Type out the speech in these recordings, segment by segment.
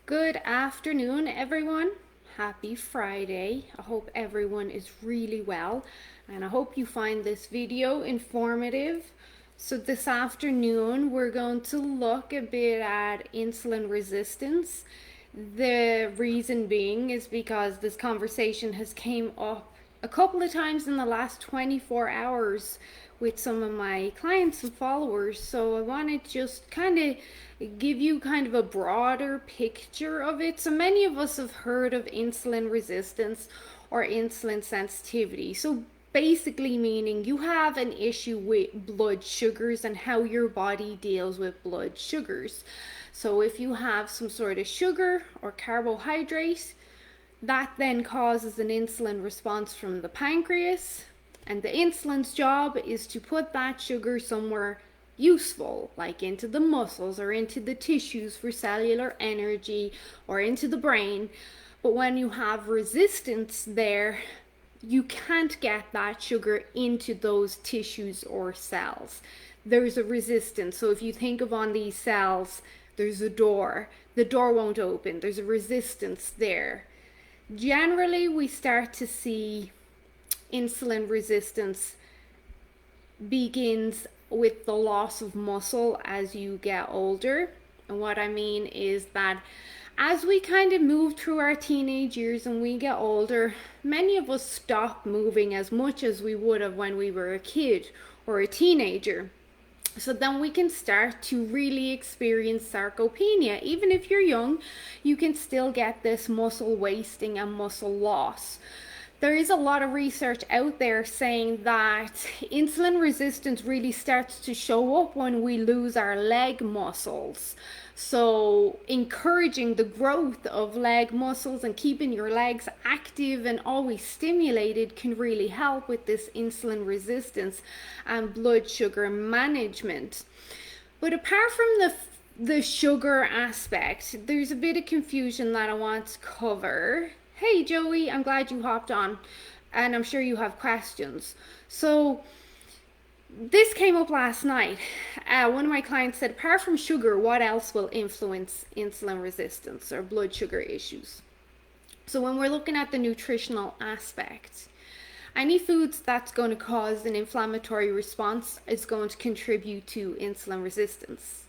Good afternoon, everyone. Happy Friday. I hope everyone is really well, and I hope you find this video informative. So, this afternoon, we're going to look a bit at insulin resistance. The reason being is because this conversation has came up a couple of times in the last 24 hours with some of my clients and followers. So I want to just kind of give you kind of a broader picture of it. So many of us have heard of insulin resistance or insulin sensitivity. So basically meaning you have an issue with blood sugars and how your body deals with blood sugars. So if you have some sort of sugar or carbohydrate, that then causes an insulin response from the pancreas, and the insulin's job is to put that sugar somewhere useful, like into the muscles or into the tissues for cellular energy or into the brain. But when you have resistance there, you can't get that sugar into those tissues or cells. There's a resistance. So if you think of on these cells, there's a door. The door won't open. There's a resistance there. Generally, we start to see insulin resistance begins with the loss of muscle as you get older. And what I mean is that as we kind of move through our teenage years and we get older, many of us stop moving as much as we would have when we were a kid or a teenager. So then we can start to really experience sarcopenia. Even if you're young, you can still get this muscle wasting and muscle loss. There is a lot of research out there saying that insulin resistance really starts to show up when we lose our leg muscles. So, encouraging the growth of leg muscles and keeping your legs active and always stimulated can really help with this insulin resistance and blood sugar management. But apart from the sugar aspect, there's a bit of confusion that I want to cover. Hey Joey, I'm glad you hopped on, and I'm sure you have questions. So, this came up last night. One of my clients said, apart from sugar, what else will influence insulin resistance or blood sugar issues? So, when we're looking at the nutritional aspect, any foods that's going to cause an inflammatory response is going to contribute to insulin resistance.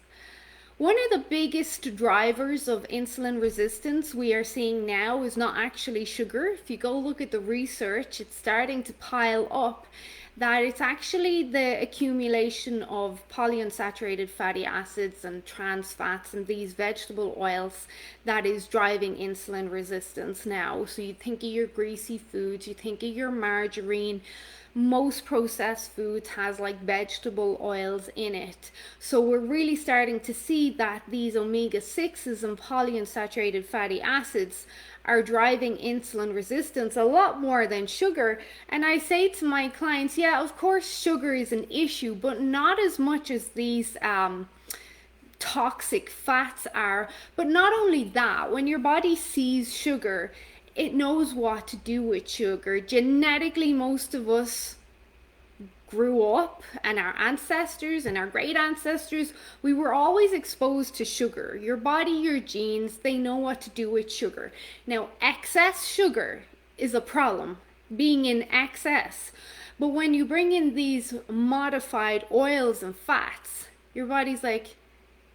One of the biggest drivers of insulin resistance we are seeing now is not actually sugar. If you go look at the research, it's starting to pile up that it's actually the accumulation of polyunsaturated fatty acids and trans fats and these vegetable oils that is driving insulin resistance now. So you think of your greasy foods, you think of your margarine. Most processed foods has like vegetable oils in it. So we're really starting to see that these omega-6s and polyunsaturated fatty acids are driving insulin resistance a lot more than sugar. And I say to my clients, yeah, of course sugar is an issue, but not as much as these toxic fats are. But not only that, when your body sees sugar, it knows what to do with sugar. Genetically, most of us grew up, and our ancestors and our great ancestors, we were always exposed to sugar. Your body, your genes, they know what to do with sugar. Now, excess sugar is a problem, being in excess. But when you bring in these modified oils and fats, your body's like,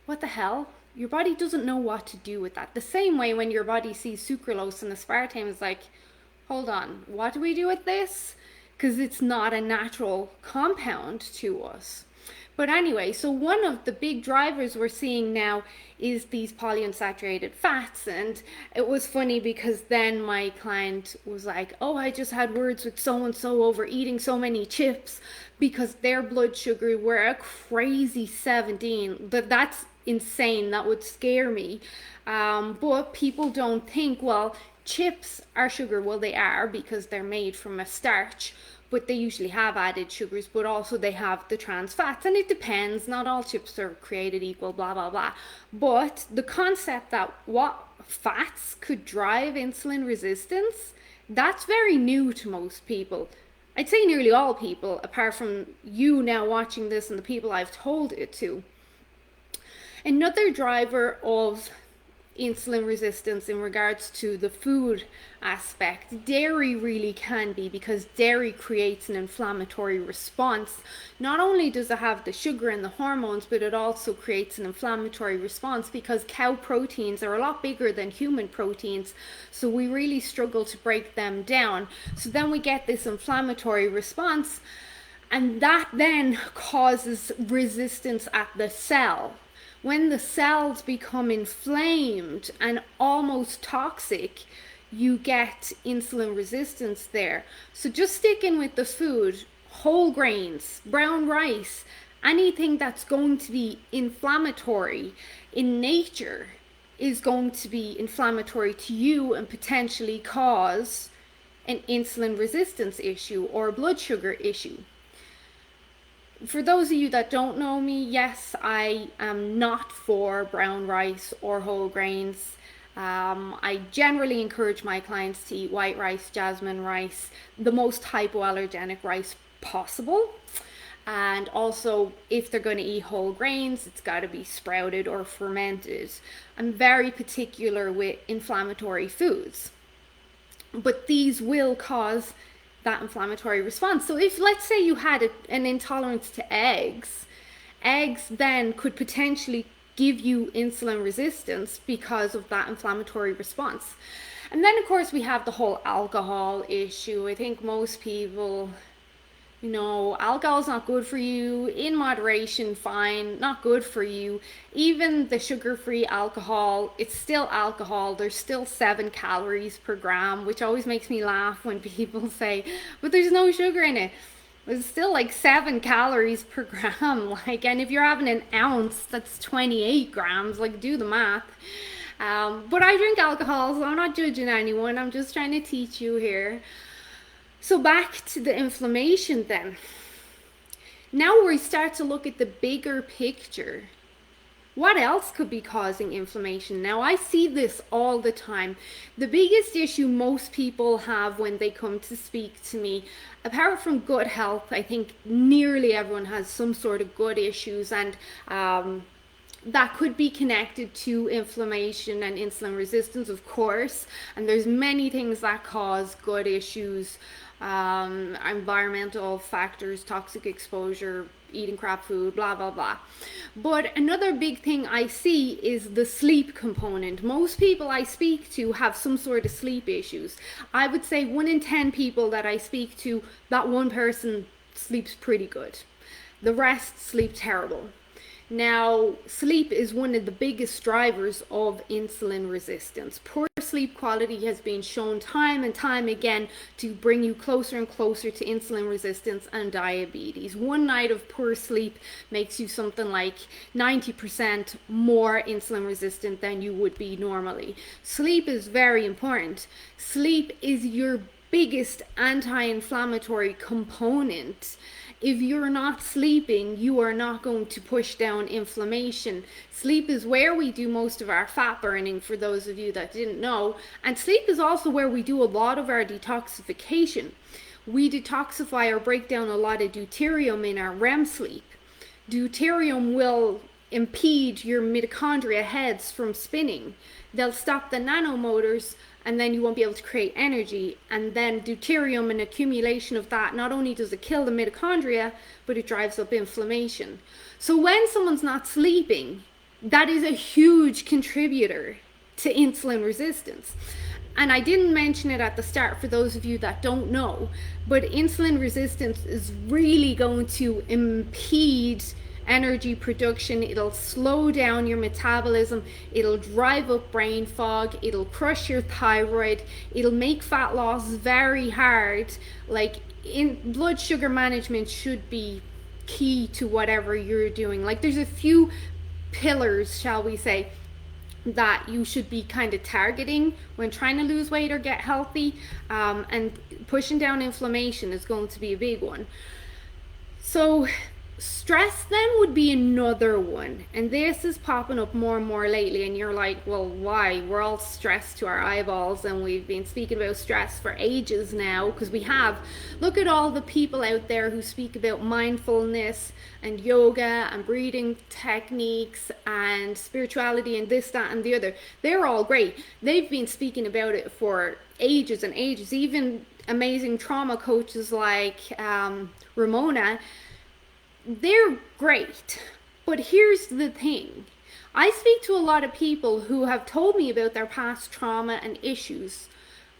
what the hell? Your body doesn't know what to do with that. The same way when your body sees sucralose and aspartame, is like, hold on, what do we do with this? Because it's not a natural compound to us. But anyway, so one of the big drivers we're seeing now is these polyunsaturated fats. And it was funny because then my client was like, oh, I just had words with so and so over eating so many chips because their blood sugar were a crazy 17. That's insane. That would scare me. But people don't think, well, chips are sugar. Well, they are because they're made from a starch, but they usually have added sugars, but also they have the trans fats. And it depends. Not all chips are created equal, blah, blah, blah. But the concept that what fats could drive insulin resistance, that's very new to most people. I'd say nearly all people, apart from you now watching this and the people I've told it to. Another driver of insulin resistance in regards to the food aspect. Dairy really can be, because dairy creates an inflammatory response. Not only does it have the sugar and the hormones, but it also creates an inflammatory response because cow proteins are a lot bigger than human proteins, so we really struggle to break them down. So then we get this inflammatory response, and that then causes resistance at the cell. When the cells become inflamed and almost toxic, you get insulin resistance there. So just sticking with the food, whole grains, brown rice, anything that's going to be inflammatory in nature is going to be inflammatory to you and potentially cause an insulin resistance issue or a blood sugar issue. For those of you that don't know me, yes, I am not for brown rice or whole grains. I generally encourage my clients to eat white rice, jasmine rice, the most hypoallergenic rice possible. And also, if they're going to eat whole grains, it's got to be sprouted or fermented. I'm very particular with inflammatory foods, but these will cause that inflammatory response. So if, let's say, you had an intolerance to eggs then could potentially give you insulin resistance because of that inflammatory response. And then of course we have the whole alcohol issue. I think most people, alcohol's not good for you. In moderation, fine. Not good for you. Even the sugar-free alcohol, it's still alcohol. There's still 7 calories per gram, which always makes me laugh when people say, but there's no sugar in it. It's still like 7 calories per gram. And if you're having an ounce, that's 28 grams. Do the math. But I drink alcohol, so I'm not judging anyone. I'm just trying to teach you here. So back to the inflammation then. Now we start to look at the bigger picture. What else could be causing inflammation? Now I see this all the time. The biggest issue most people have when they come to speak to me, apart from gut health, I think nearly everyone has some sort of gut issues, and that could be connected to inflammation and insulin resistance, of course. And there's many things that cause gut issues. Environmental factors, toxic exposure, eating crap food, blah blah blah. But another big thing I see is the sleep component. Most people I speak to have some sort of sleep issues. I would say 1 in 10 people that I speak to, that one person sleeps pretty good. The rest sleep terrible. Now, sleep is one of the biggest drivers of insulin resistance. Poor sleep quality has been shown time and time again to bring you closer and closer to insulin resistance and diabetes. One night of poor sleep makes you something like 90% more insulin resistant than you would be normally. Sleep is very important. Sleep is your biggest anti-inflammatory component. If you're not sleeping, you are not going to push down inflammation. Sleep is where we do most of our fat burning, for those of you that didn't know. And sleep is also where we do a lot of our detoxification. We detoxify or break down a lot of deuterium in our REM sleep. Deuterium will impede your mitochondria heads from spinning. They'll stop the nanomotors, and then you won't be able to create energy. And then deuterium and accumulation of that, not only does it kill the mitochondria, but it drives up inflammation. So when someone's not sleeping, that is a huge contributor to insulin resistance. And I didn't mention it at the start for those of you that don't know, but insulin resistance is really going to impede energy production. It'll slow down your metabolism, it'll drive up brain fog, it'll crush your thyroid, it'll make fat loss very hard. In blood sugar management should be key to whatever you're doing. There's a few pillars, shall we say, that you should be kind of targeting when trying to lose weight or get healthy, and pushing down inflammation is going to be a big one. So Stress then would be another one, and this is popping up more and more lately, and you're like, well, why? We're all stressed to our eyeballs, and we've been speaking about stress for ages now, because we have. Look at all the people out there who speak about mindfulness and yoga and breathing techniques and spirituality and this, that, and the other. They're all great. They've been speaking about it for ages and ages. Even amazing trauma coaches like Ramona, they're great. But here's the thing. I speak to a lot of people who have told me about their past trauma and issues,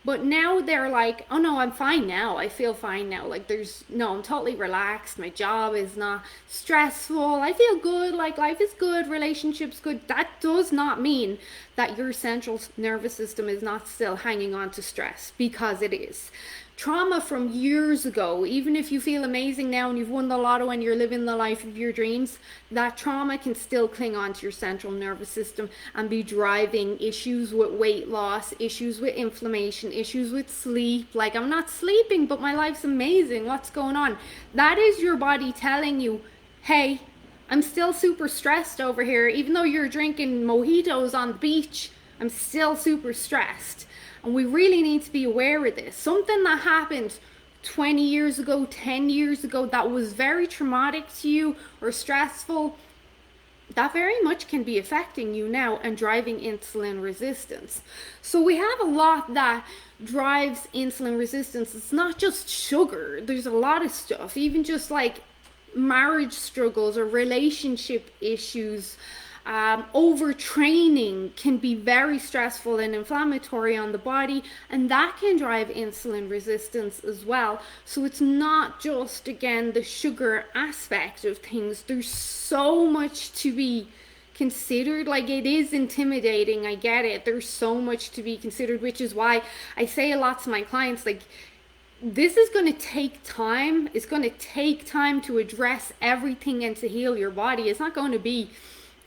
but now they're like, oh no, I'm fine now. I feel fine now. Like, I'm totally relaxed. My job is not stressful. I feel good. Like, life is good. Relationships good. That does not mean that your central nervous system is not still hanging on to stress, because it is. Trauma from years ago, even if you feel amazing now and you've won the lotto and you're living the life of your dreams, that trauma can still cling on to your central nervous system and be driving issues with weight loss, issues with inflammation, issues with sleep. Like, I'm not sleeping, but my life's amazing. What's going on? That is your body telling you, hey, I'm still super stressed over here. Even though you're drinking mojitos on the beach, I'm still super stressed. And we really need to be aware of this. Something that happened 20 years ago, 10 years ago, that was very traumatic to you or stressful, that very much can be affecting you now and driving insulin resistance. So we have a lot that drives insulin resistance. It's not just sugar. There's a lot of stuff, even just like marriage struggles or relationship issues. Overtraining can be very stressful and inflammatory on the body, and that can drive insulin resistance as well. So it's not just, again, the sugar aspect of things. There's so much to be considered. Like, it is intimidating, I get it. There's so much to be considered, which is why I say a lot to my clients, like, this is going to take time. It's going to take time to address everything and to heal your body. It's not going to be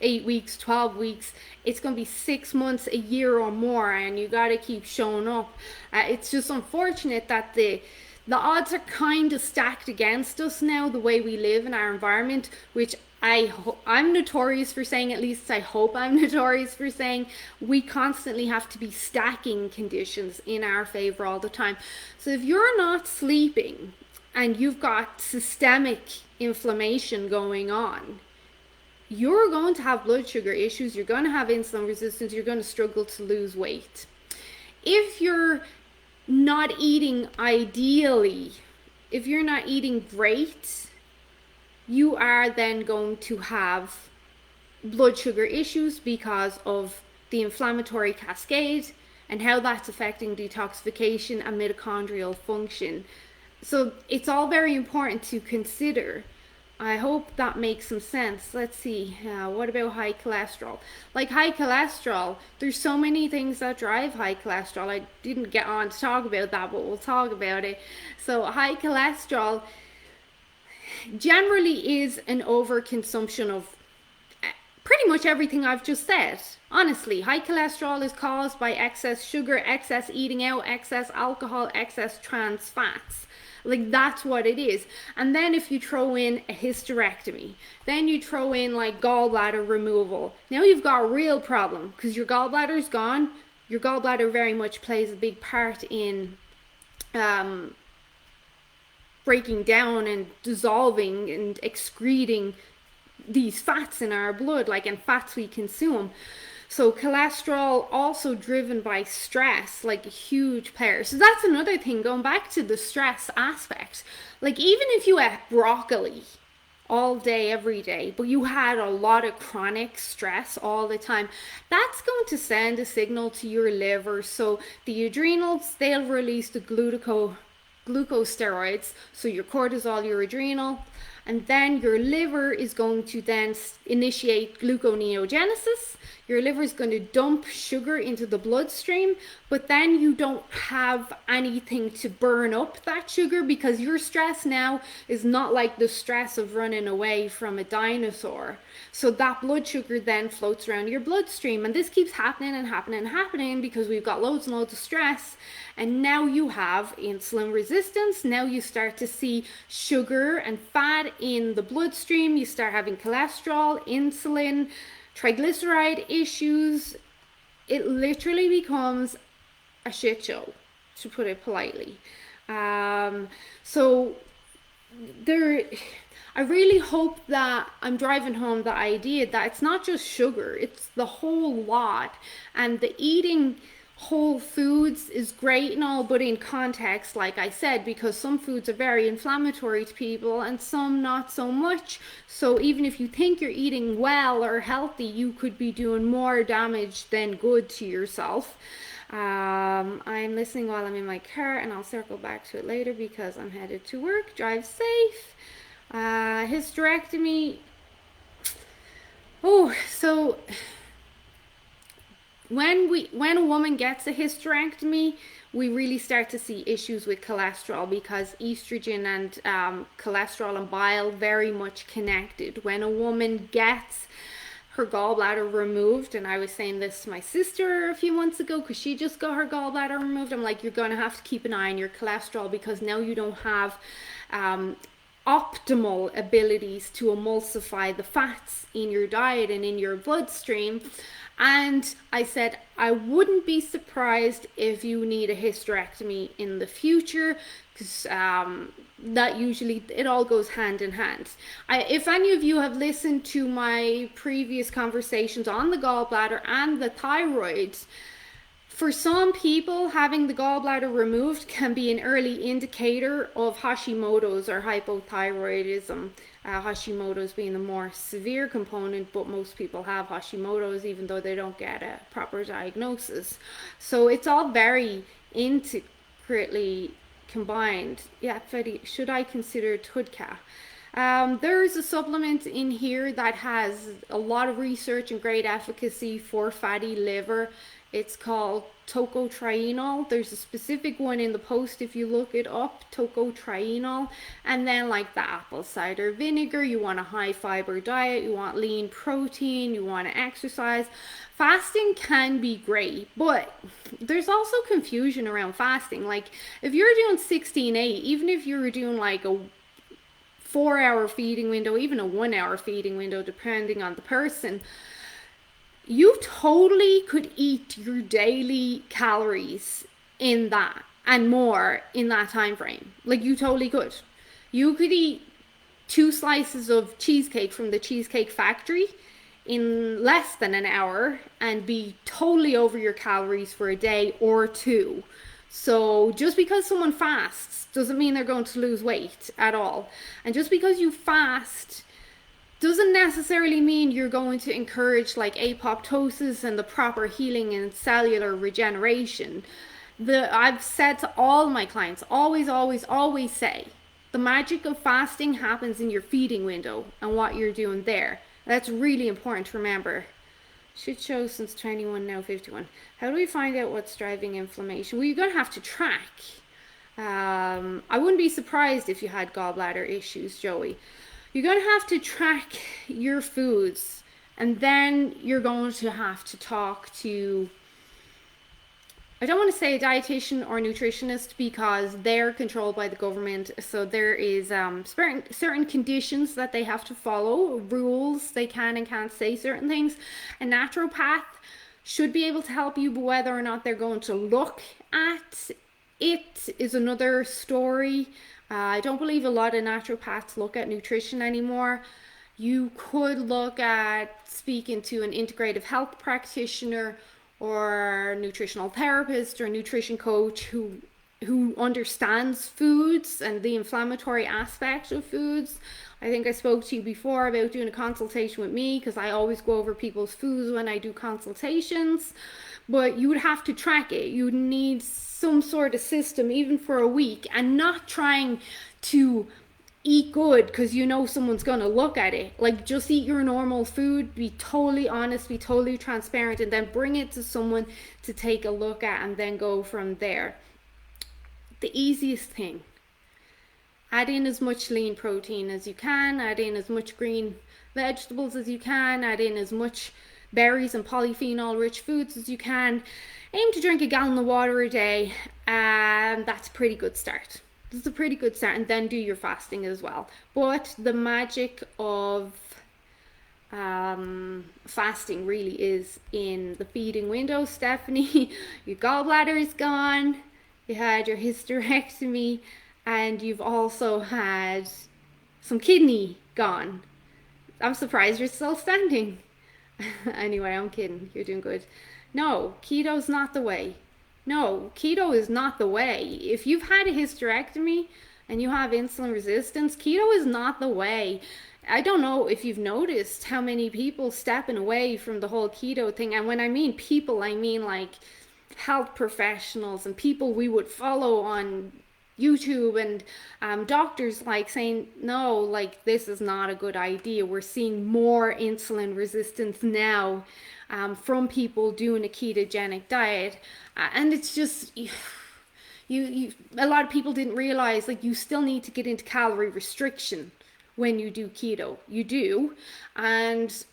8 weeks, 12 weeks. It's going to be 6 months, a year or more, and you got to keep showing up. It's just unfortunate that the odds are kind of stacked against us now, the way we live in our environment, which I'm notorious for saying, at least I hope I'm notorious for saying, we constantly have to be stacking conditions in our favor all the time. So if you're not sleeping and you've got systemic inflammation going on, you're going to have blood sugar issues, you're going to have insulin resistance, you're going to struggle to lose weight. If you're not eating ideally, if you're not eating great, you are then going to have blood sugar issues because of the inflammatory cascade and how that's affecting detoxification and mitochondrial function. So it's all very important to consider. I hope that makes some sense. Let's see. What about high cholesterol? Like, high cholesterol, there's so many things that drive high cholesterol. I didn't get on to talk about that, but we'll talk about it. So high cholesterol generally is an overconsumption of pretty much everything I've just said. Honestly, high cholesterol is caused by excess sugar, excess eating out, excess alcohol, excess trans fats. Like, that's what it is. And then if you throw in a hysterectomy, then you throw in like gallbladder removal, now you've got a real problem, because your gallbladder's gone. Your gallbladder very much plays a big part in breaking down and dissolving and excreting these fats in our blood, like, and fats we consume. So cholesterol also driven by stress, like a huge player. So that's another thing, going back to the stress aspect. Like, even if you ate broccoli all day, every day, but you had a lot of chronic stress all the time, that's going to send a signal to your liver. So the adrenals, they'll release the glucose steroids, so your cortisol, your adrenal, and then your liver is going to then initiate gluconeogenesis. Your liver is going to dump sugar into the bloodstream, but then you don't have anything to burn up that sugar, because your stress now is not like the stress of running away from a dinosaur. So that blood sugar then floats around your bloodstream, and this keeps happening and happening and happening because we've got loads and loads of stress. And now you have insulin resistance. Now you start to see sugar and fat in the bloodstream, you start having cholesterol, insulin, triglyceride issues. It literally becomes a shit show, to put it politely. So there, I really hope that I'm driving home the idea that it's not just sugar, it's the whole lot. And the eating whole foods is great and all, but in context, like I said, because some foods are very inflammatory to people and some not so much. So even if you think you're eating well or healthy, you could be doing more damage than good to yourself. I'm listening while I'm in my car, and I'll circle back to it later because I'm headed to work. Drive safe. Hysterectomy. Oh, so when a woman gets a hysterectomy, we really start to see issues with cholesterol because estrogen and cholesterol and bile very much connected. When a woman gets her gallbladder removed, and I was saying this to my sister a few months ago because she just got her gallbladder removed, I'm like, you're going to have to keep an eye on your cholesterol because now you don't have optimal abilities to emulsify the fats in your diet and in your bloodstream. And I said, I wouldn't be surprised if you need a hysterectomy in the future because that usually, it all goes hand in hand. If any of you have listened to my previous conversations on the gallbladder and the thyroid, for some people, having the gallbladder removed can be an early indicator of Hashimoto's or hypothyroidism. Hashimoto's being the more severe component, but most people have Hashimoto's even though they don't get a proper diagnosis. So it's all very intricately combined. Yeah, Freddy, should I consider Tudka? There's a supplement in here that has a lot of research and great efficacy for fatty liver. It's called tocotrienol. There's a specific one in the post if you look it up, tocotrienol. And then like the apple cider vinegar, you want a high fiber diet, you want lean protein, you want to exercise. Fasting can be great, but there's also confusion around fasting. Like if you're doing 16-8, even if you're doing like a 4-hour feeding window, even a 1-hour feeding window, depending on the person, you totally could eat your daily calories in that and more in that time frame. Like you totally could. You could eat 2 slices of cheesecake from the Cheesecake Factory in less than an hour and be totally over your calories for a day or 2. So just because someone fasts doesn't mean they're going to lose weight at all. And just because you fast doesn't necessarily mean you're going to encourage like apoptosis and the proper healing and cellular regeneration. I've said to all my clients, always say, the magic of fasting happens in your feeding window and what you're doing there. That's really important to remember. Shit show since 21, now 51. How do we find out what's driving inflammation? Well, you're going to have to track. I wouldn't be surprised if you had gallbladder issues, Joey. You're going to have to track your foods, and then you're going to have to talk to, I don't want to say a dietitian or nutritionist because they're controlled by the government. So there is certain conditions that they have to follow, rules, they can and can't say certain things. A naturopath should be able to help you, but whether or not they're going to look at it is another story. I don't believe a lot of naturopaths look at nutrition anymore. You could look at speaking to an integrative health practitioner or nutritional therapist or nutrition coach who understands foods and the inflammatory aspect of foods. I think I spoke to you before about doing a consultation with me because I always go over people's foods when I do consultations. But you would have to track it. You would need some sort of system even for a week, and not trying to eat good because you know someone's going to look at it. Like, just eat your normal food, be totally honest, be totally transparent, and then bring it to someone to take a look at and then go from there. The easiest thing, add in as much lean protein as you can, add in as much green vegetables as you can, add in as much berries and polyphenol rich foods as you can. Aim to drink a gallon of water a day, and that's a pretty good start. It's a pretty good start, and then do your fasting as well. But the magic of fasting really is in the feeding window, Stephanie. Your gallbladder is gone, you had your hysterectomy, and you've also had some kidney gone. I'm surprised you're still standing. Anyway, I'm kidding. You're doing good. No, keto's not the way. No, keto is not the way. If you've had a hysterectomy and you have insulin resistance, keto is not the way. I don't know if you've noticed how many people stepping away from the whole keto thing. And when I mean people, I mean like health professionals and people we would follow on YouTube, and doctors like saying, no, like this is not a good idea. We're seeing more insulin resistance now from people doing a ketogenic diet. And it's just, you a lot of people didn't realize, like, you still need to get into calorie restriction when you do keto. You do. And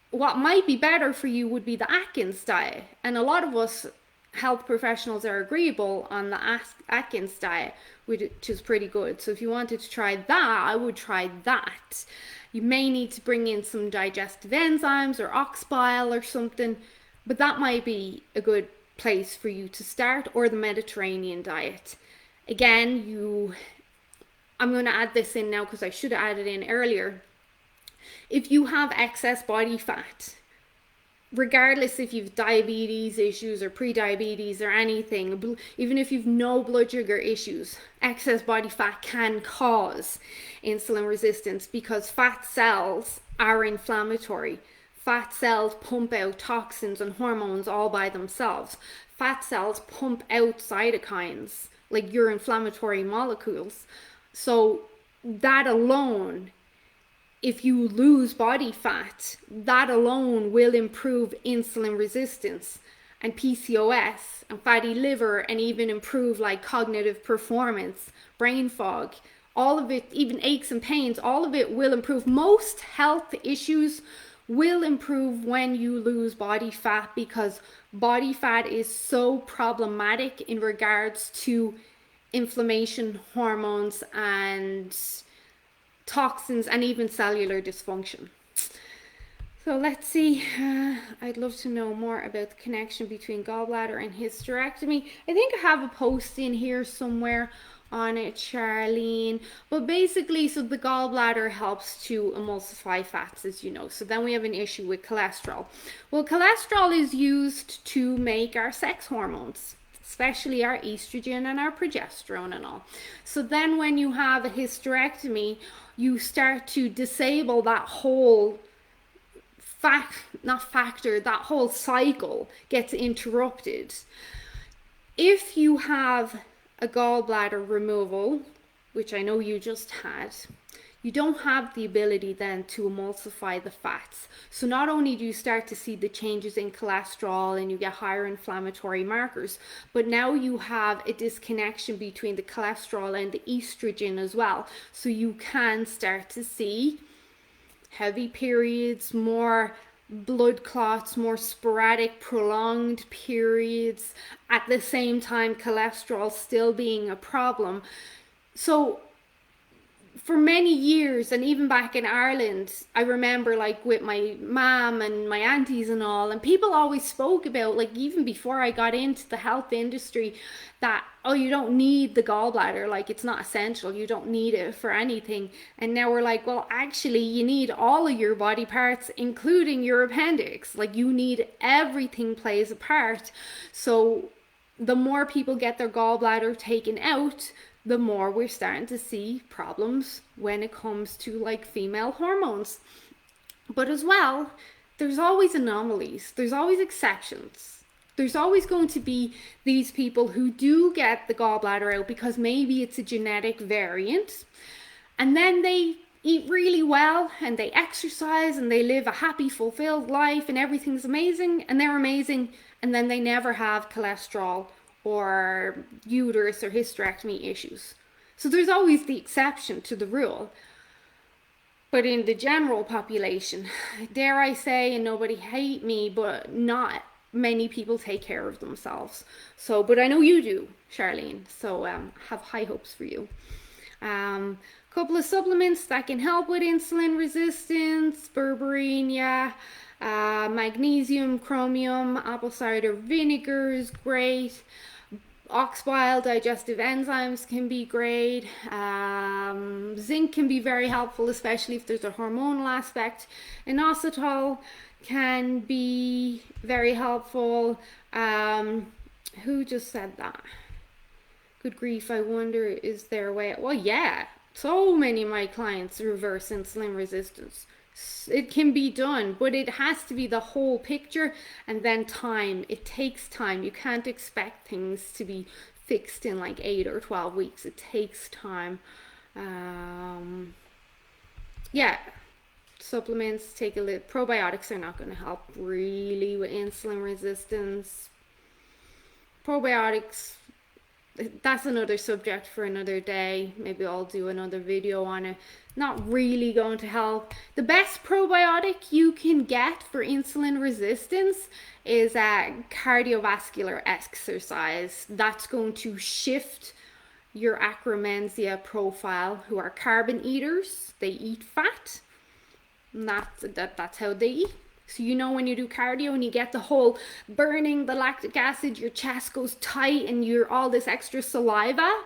what might be better for you would be the Atkins diet. And a lot of us health professionals are agreeable on the Atkins diet, which is pretty good. So if you wanted to try that, I would try that. You may need to bring in some digestive enzymes or ox bile or something, but that might be a good place for you to start, or the Mediterranean diet. Again, I'm going to add this in now because I should have added in earlier. If you have excess body fat, regardless if you've diabetes issues or pre-diabetes or anything, even if you've no blood sugar issues, excess body fat can cause insulin resistance because fat cells are inflammatory. Fat cells pump out toxins and hormones all by themselves. Fat cells pump out cytokines, like your inflammatory molecules. So that alone, if you lose body fat, that alone will improve insulin resistance and PCOS and fatty liver, and even improve like cognitive performance, brain fog, all of it, even aches and pains, all of it will improve. Most health issues will improve when you lose body fat, because body fat is so problematic in regards to inflammation, hormones, and toxins, and even cellular dysfunction. So let's see, I'd love to know more about the connection between gallbladder and hysterectomy. I think I have a post in here somewhere on it, Charlene. But basically, so the gallbladder helps to emulsify fats, as you know. So then we have an issue with cholesterol. Well, cholesterol is used to make our sex hormones, especially our estrogen and our progesterone and all. So then when you have a hysterectomy, you start to disable that whole that whole cycle gets interrupted. If you have a gallbladder removal, which I know you just had, you don't have the ability then to emulsify the fats. So not only do you start to see the changes in cholesterol and you get higher inflammatory markers, but now you have a disconnection between the cholesterol and the estrogen as well. So you can start to see heavy periods, more blood clots, more sporadic, prolonged periods, at the same time cholesterol still being a problem. So for many years, and even back in Ireland, I remember like with my mom and my aunties and all, and people always spoke about, like even before I got into the health industry, that, oh, you don't need the gallbladder, like it's not essential, you don't need it for anything. And now we're like, well, actually you need all of your body parts, including your appendix. Like you need everything, plays a part. So the more people get their gallbladder taken out, the more we're starting to see problems when it comes to like female hormones. But as well, there's always anomalies, there's always exceptions. There's always going to be these people who do get the gallbladder out because maybe it's a genetic variant, and then they eat really well and they exercise and they live a happy, fulfilled life and everything's amazing and they're amazing, and then they never have cholesterol or uterus or hysterectomy issues. So there's always the exception to the rule. But in the general population, dare I say, and nobody hate me, but not many people take care of themselves. So, but I know you do, Charlene. So, have high hopes for you. Couple of supplements that can help with insulin resistance: berberine, yeah, magnesium, chromium, apple cider vinegar is great. Ox bile digestive enzymes can be great. Zinc can be very helpful, especially if there's a hormonal aspect. Inositol can be very helpful. Who just said that? Good grief, I wonder, is there a way? Well, yeah, so many of my clients reverse insulin resistance. It can be done, but it has to be the whole picture, and then time. It takes time. You can't expect things to be fixed in like 8 or 12 weeks. It takes time. Yeah, supplements, take a look. Probiotics are not going to help really with insulin resistance. Probiotics, that's another subject for another day. Maybe I'll do another video on it. Not really going to help. The best probiotic you can get for insulin resistance is cardiovascular exercise. That's going to shift your Akkermansia profile, who are carbon eaters. They eat fat. And that's how they eat. So you know, when you do cardio and you get the whole burning the lactic acid, your chest goes tight and you're all this extra saliva,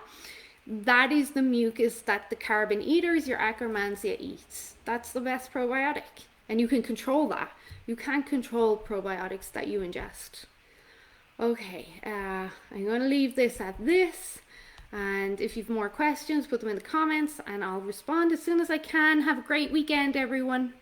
that is the mucus that the carbon eaters, your Akkermansia, eats. That's the best probiotic. And you can control that. You can't control probiotics that you ingest. Okay, I'm going to leave this at this. And if you've more questions, put them in the comments and I'll respond as soon as I can. Have a great weekend, everyone.